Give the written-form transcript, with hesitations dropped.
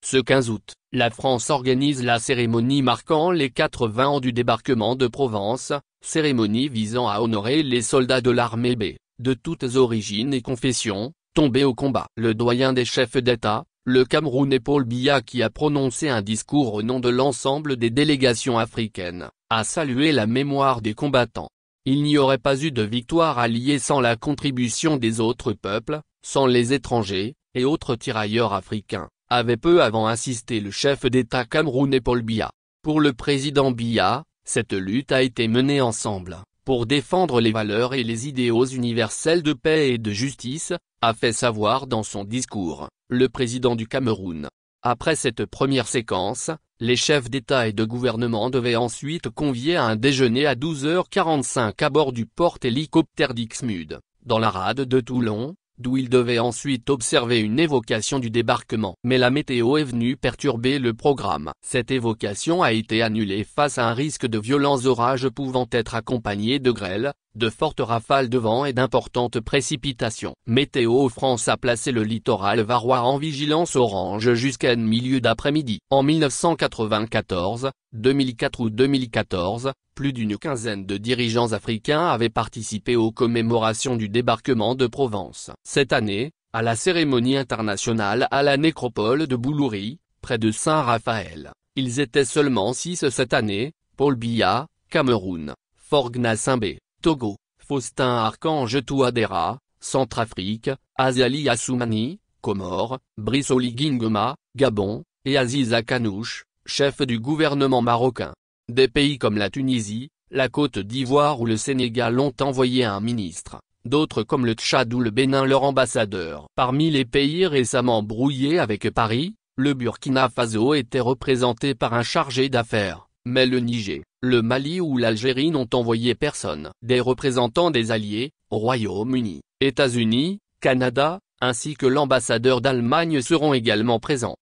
Ce 15 août, la France organise la cérémonie marquant les 80 ans du débarquement de Provence, cérémonie visant à honorer les soldats de l'armée B, de toutes origines et confessions, tombés au combat. Le doyen des chefs d'État, le Camerounais Paul Biya, qui a prononcé un discours au nom de l'ensemble des délégations africaines, a salué la mémoire des combattants. Il n'y aurait pas eu de victoire alliée sans la contribution des autres peuples, sans les étrangers, et autres tirailleurs africains, avait peu avant insisté le chef d'État camerounais Paul Biya. Pour le président Biya, cette lutte a été menée ensemble, pour défendre les valeurs et les idéaux universels de paix et de justice, a fait savoir dans son discours, le président du Cameroun. Après cette première séquence, les chefs d'État et de gouvernement devaient ensuite convier à un déjeuner à 12h45 à bord du porte-hélicoptère d'Ixmude, dans la rade de Toulon, d'où ils devaient ensuite observer une évocation du débarquement. Mais la météo est venue perturber le programme. Cette évocation a été annulée face à un risque de violents orages pouvant être accompagnés de grêle, de fortes rafales de vent et d'importantes précipitations. Météo France a placé le littoral varois en vigilance orange jusqu'à milieu d'après-midi. En 1994, 2004 ou 2014, plus d'une quinzaine de dirigeants africains avaient participé aux commémorations du débarquement de Provence. Cette année, à la cérémonie internationale à la nécropole de Boulouri, près de Saint-Raphaël, ils étaient seulement 6 cette année: Paul Biya, Cameroun; Forgna Simbé, Togo; Faustin Archange Touadéra, Centrafrique; Azali Assoumani, Comores; Brice Oligui Nguema, Gabon; et Aziza Kanouche, chef du gouvernement marocain. Des pays comme la Tunisie, la Côte d'Ivoire ou le Sénégal ont envoyé un ministre, d'autres comme le Tchad ou le Bénin leur ambassadeur. Parmi les pays récemment brouillés avec Paris, le Burkina Faso était représenté par un chargé d'affaires, mais le Niger, le Mali ou l'Algérie n'ont envoyé personne. Des représentants des alliés, Royaume-Uni, États-Unis, Canada, ainsi que l'ambassadeur d'Allemagne seront également présents.